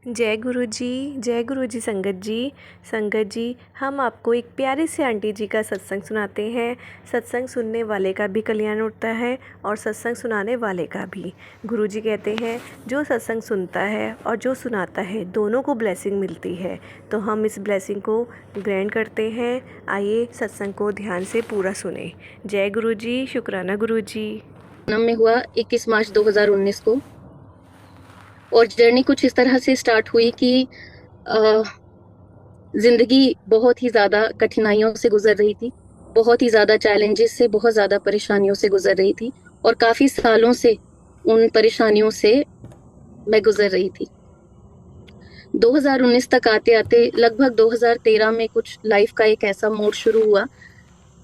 जय गुरु जी संगत जी। संगत जी, हम आपको एक प्यारे से आंटी जी का सत्संग सुनाते हैं। सत्संग सुनने वाले का भी कल्याण होता है और सत्संग सुनाने वाले का भी। गुरु जी कहते हैं जो सत्संग सुनता है और जो सुनाता है दोनों को ब्लेसिंग मिलती है। तो हम इस ब्लेसिंग को ग्रैंड करते हैं। आइए सत्संग को ध्यान से पूरा सुने। जय गुरु जी, शुक्राना गुरु जी। में हुआ 21 मार्च 2019 को। और जर्नी कुछ इस तरह से स्टार्ट हुई कि जिंदगी बहुत ही ज्यादा कठिनाइयों से गुजर रही थी, बहुत ही ज्यादा चैलेंजेस से, बहुत ज्यादा परेशानियों से गुजर रही थी और काफी सालों से उन परेशानियों से मैं गुजर रही थी। 2019 तक आते आते लगभग 2013 में कुछ लाइफ का एक ऐसा मोड़ शुरू हुआ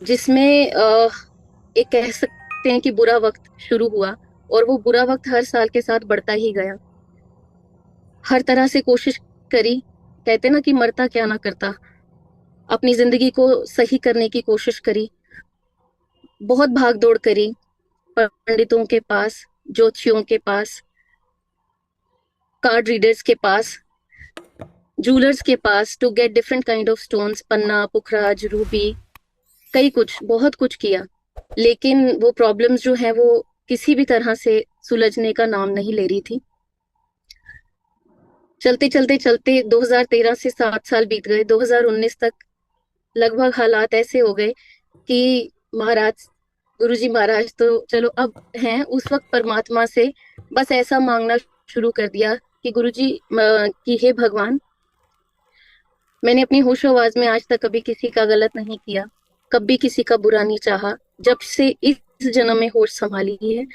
जिसमें एक कह सकते हैं कि बुरा वक्त शुरू हुआ और वो बुरा वक्त हर साल के साथ बढ़ता ही गया। हर तरह से कोशिश करी, कहते ना कि मरता क्या ना करता, अपनी जिंदगी को सही करने की कोशिश करी, बहुत भाग दौड़ करी पंडितों के पास, ज्योतिषियों के पास, कार्ड रीडर्स के पास, जूलर्स के पास to get different kind of stones, पन्ना, पुखराज, रूबी, कई कुछ, बहुत कुछ किया। लेकिन वो प्रॉब्लम्स जो है वो किसी भी तरह से सुलझने का नाम नहीं ले रही थी। चलते चलते चलते 2013 से 7 साल बीत गए। 2019 तक लगभग हालात ऐसे हो गए कि महाराज, गुरुजी महाराज तो चलो अब हैं, उस वक्त परमात्मा से बस ऐसा मांगना शुरू कर दिया कि गुरुजी कि हे भगवान, मैंने अपनी होशो आवाज में आज तक कभी किसी का गलत नहीं किया, कभी किसी का बुरा नहीं चाहा। जब से इस जन्म में होश संभाली है,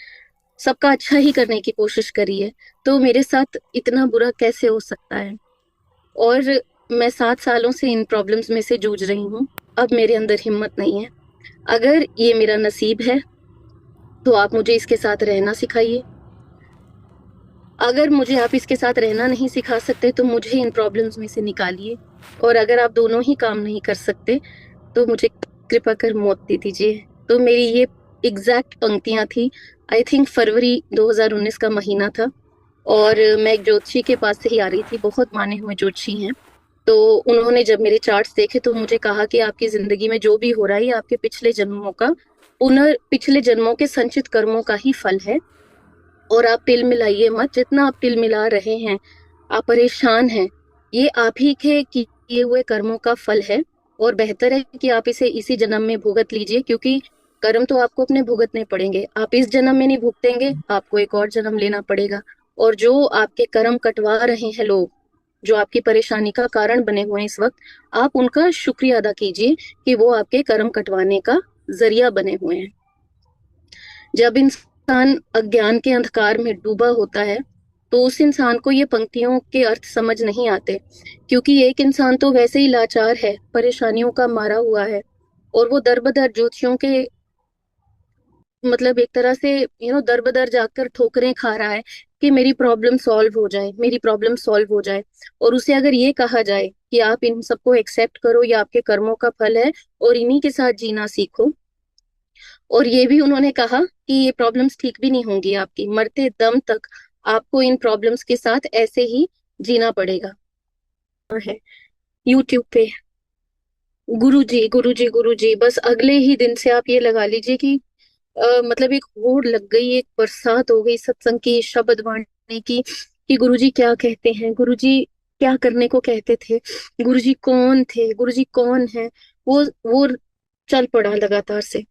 सबका अच्छा ही करने की कोशिश करी है, तो मेरे साथ इतना बुरा कैसे हो सकता है। और मैं 7 सालों से इन प्रॉब्लम्स में से जूझ रही हूँ। अब मेरे अंदर हिम्मत नहीं है। अगर ये मेरा नसीब है तो आप मुझे इसके साथ रहना सिखाइए। अगर मुझे आप इसके साथ रहना नहीं सिखा सकते तो मुझे इन प्रॉब्लम्स में से निकालिए। और अगर आप दोनों ही काम नहीं कर सकते तो मुझे कृपा कर मौत दे दीजिए। तो मेरी ये एग्जैक्ट पंक्तियां थी। आई थिंक फरवरी 2019 का महीना था और मैं एक ज्योतिषी के पास से ही आ रही थी, बहुत माने हुए ज्योतिषी हैं। तो उन्होंने जब मेरे चार्ट्स देखे तो मुझे कहा कि आपकी जिंदगी में जो भी हो रहा है ये आपके पिछले जन्मों का, पिछले जन्मों के संचित कर्मों का ही फल है। और आप तिल मिलाइए मत, जितना आप तिल मिला रहे हैं, आप परेशान हैं, ये आप ही के किए हुए कर्मों का फल है। और बेहतर है कि आप इसे इसी जन्म में भुगत लीजिए, क्योंकि कर्म तो आपको अपने भुगतने पड़ेंगे। आप इस जन्म में नहीं भुगतेंगे, आपको एक और जन्म लेना पड़ेगा। और जो आपके कर्म कटवा रहे हैं लोग, जो आपकी परेशानी का कारण बने हुए हैं इस वक्त, आप उनका शुक्रिया अदा कीजिए कि वो आपके कर्म कटवाने का जरिया बने हुए हैं। जब इंसान अज्ञान के अंधकार में डूबा होता है तो उस इंसान को ये पंक्तियों के अर्थ समझ नहीं आते, क्योंकि एक इंसान तो वैसे ही लाचार है, परेशानियों का मारा हुआ है, और वो दर बदर ज्योतिषियों के, मतलब एक तरह से दर बदर जाकर ठोकरें खा रहा है कि मेरी प्रॉब्लम सॉल्व हो जाए, मेरी प्रॉब्लम सॉल्व हो जाए। और उसे अगर ये कहा जाए कि आप इन सबको एक्सेप्ट करो, ये आपके कर्मों का फल है और इन्हीं के साथ जीना सीखो, और ये भी उन्होंने कहा कि ये प्रॉब्लम्स ठीक भी नहीं होंगी आपकी, मरते दम तक आपको इन प्रॉब्लम्स के साथ ऐसे ही जीना पड़ेगा। है यूट्यूब पे गुरु जी गुरु जी गुरु जी, बस अगले ही दिन से आप ये लगा लीजिए कि मतलब एक होड़ लग गई, एक बरसात हो गई सत्संग की, शब्द बांटने की, कि गुरुजी क्या कहते हैं, गुरुजी क्या करने को कहते थे, गुरुजी कौन थे, गुरुजी कौन है। वो चल पड़ा लगातार से।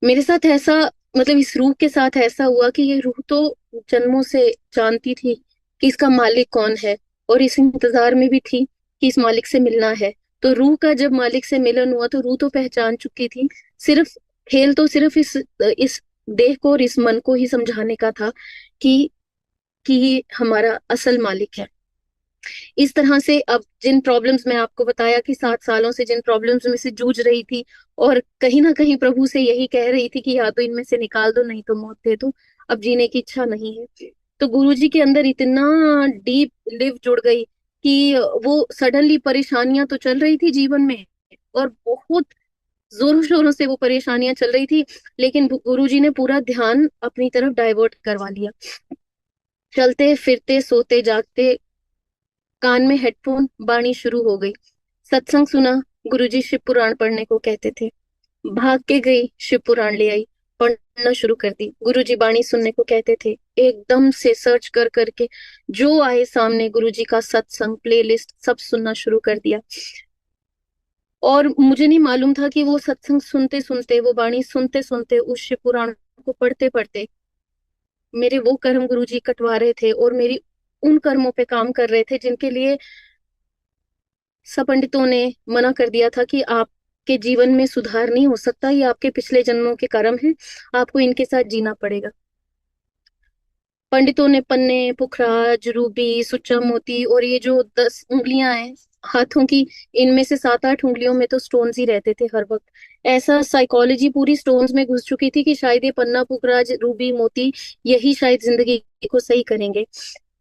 मेरे साथ ऐसा, मतलब इस रूह के साथ ऐसा हुआ कि ये रूह तो जन्मों से जानती थी कि इसका मालिक कौन है, और इस इंतजार में भी थी कि इस मालिक से मिलना है। तो रूह का जब मालिक से मिलन हुआ तो रूह तो पहचान चुकी थी। सिर्फ खेल तो सिर्फ इस देह को और इस मन को ही समझाने का था कि ये हमारा असल मालिक है। इस तरह से अब जिन प्रॉब्लम्स मैं आपको बताया कि 7 सालों से जिन प्रॉब्लम्स में से जूझ रही थी, और कहीं ना कहीं प्रभु से यही कह रही थी कि या तो इनमें से निकाल दो, नहीं तो मौत दे दो, अब जीने की इच्छा नहीं है। तो गुरुजी के अंदर इतना डीप लिव जुड़ गई कि वो सडनली, परेशानियां तो चल रही थी जीवन में और बहुत जोरों शोरों से वो परेशानियां चल रही थी, लेकिन गुरुजी ने पूरा ध्यान अपनी तरफ डाइवर्ट करवा लिया। चलते फिरते सोते जागते कान में हेडफोन, बाणी शुरू हो गई। सत्संग सुना, गुरुजी शिव पुराण पढ़ने को कहते थे। भाग के गई, शिव पुराण ले आई, पढ़ना शुरू कर दी। गुरुजी बाणी सुनने को कहते थे, एकदम से सर्च कर करके जो आए सामने गुरुजी का सत्संग प्लेलिस्ट सब सुनना शुरू कर दिया। और मुझे नहीं मालूम था कि वो सत्संग सुनते सुनते, वो बाणी सुनते सुनते, उस शिव पुराण को पढ़ते पढ़ते मेरे वो कर्म गुरुजी कटवा रहे थे और मेरी उन कर्मों पे काम कर रहे थे जिनके लिए सब पंडितों ने मना कर दिया था कि आपके जीवन में सुधार नहीं हो सकता, ये आपके पिछले जन्मों के कर्म हैं, आपको इनके साथ जीना पड़ेगा। पंडितों ने पन्ने, पुखराज, रूबी, सुच्चा मोती और ये जो 10 उंगलियां हैं हाथों की, इनमें से 7-8 उंगलियों में तो स्टोन्स ही रहते थे हर वक्त। ऐसा साइकोलॉजी पूरी स्टोन्स में घुस चुकी थी कि शायद ये पन्ना, पुखराज, रूबी, मोती यही शायद जिंदगी को सही करेंगे।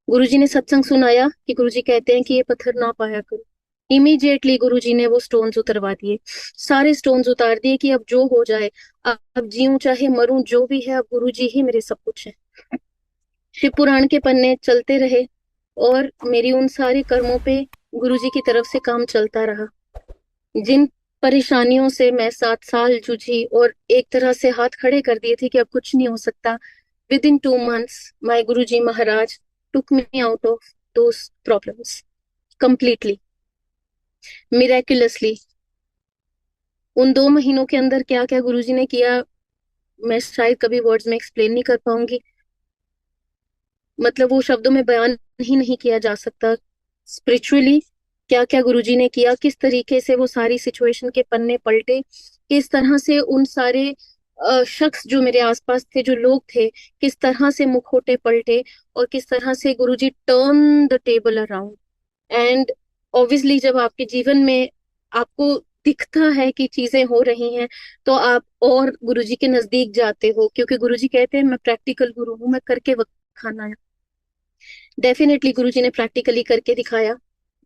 गुरुजी ने सत्संग सुनाया कि गुरुजी कहते हैं कि ये पत्थर ना पाया करो। इमीडिएटली गुरुजी ने वो स्टोन्स उतरवा दिए, सारे स्टोन्स उतार दिए कि अब जो हो जाए, अब जीऊं चाहे मरूं, जो भी है, अब गुरुजी ही मेरे सब कुछ है। शिव पुराण के पन्ने चलते रहे और मेरी उन सारे कर्मों पे गुरुजी की तरफ से काम चलता रहा। जिन परेशानियों से मैं 7 साल जूझी और एक तरह से हाथ खड़े कर दिए थे कि अब कुछ नहीं हो सकता, with in 2 months my Guruji Maharaj took me out of those problems completely, miraculously। उन 2 महीनों के अंदर क्या क्या गुरुजी ने किया, मैं शायद कभी वर्ड्स में एक्सप्लेन नहीं कर पाऊंगी। मतलब वो शब्दों में बयान ही नहीं किया जा सकता। स्पिरिचुअली क्या क्या गुरुजी ने किया, किस तरीके से वो सारी सिचुएशन के पन्ने पलटे, किस तरह से उन सारे शख्स जो मेरे आसपास थे, जो लोग थे, किस तरह से मुखौटे पलटे और किस तरह से Guruji turn the table around. And obviously जब आपके जीवन में आपको दिखता है कि चीजें हो रही हैं, तो आप और गुरुजी के नजदीक जाते हो, क्योंकि गुरुजी कहते हैं मैं प्रैक्टिकल गुरु हूँ, मैं करके दिखाना है। डेफिनेटली गुरुजी ने प्रैक्टिकली करके दिखाया।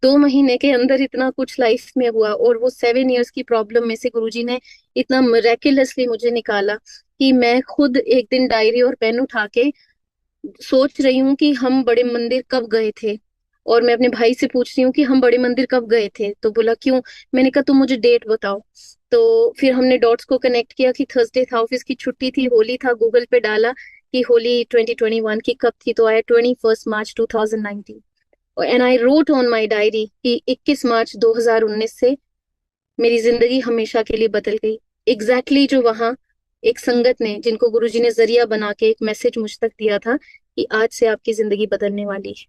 2 महीने के अंदर इतना कुछ लाइफ में हुआ और वो 7 years की प्रॉब्लम में से गुरुजी ने इतना मिरेकुलसली मुझे निकाला कि मैं खुद एक दिन डायरी और पेन उठा के सोच रही हूँ कि हम बड़े मंदिर कब गए थे। और मैं अपने भाई से पूछ रही हूँ कि हम बड़े मंदिर कब गए थे, तो बोला क्यों। मैंने कहा तुम मुझे डेट बताओ। तो फिर हमने डॉट्स को कनेक्ट किया कि थर्सडे था, ऑफिस की छुट्टी थी, होली था, गूगल पे डाला कि होली 2021 की कब थी, तो आया 21 मार्च 2019। And I wrote on my diary कि 21 मार्च 2019 से मेरी जिंदगी हमेशा के लिए बदल गई। एग्जैक्टली जो वहां एक संगत ने, जिनको गुरुजी ने जरिया बना के एक मैसेज मुझ तक दिया था कि आज से आपकी जिंदगी बदलने वाली है।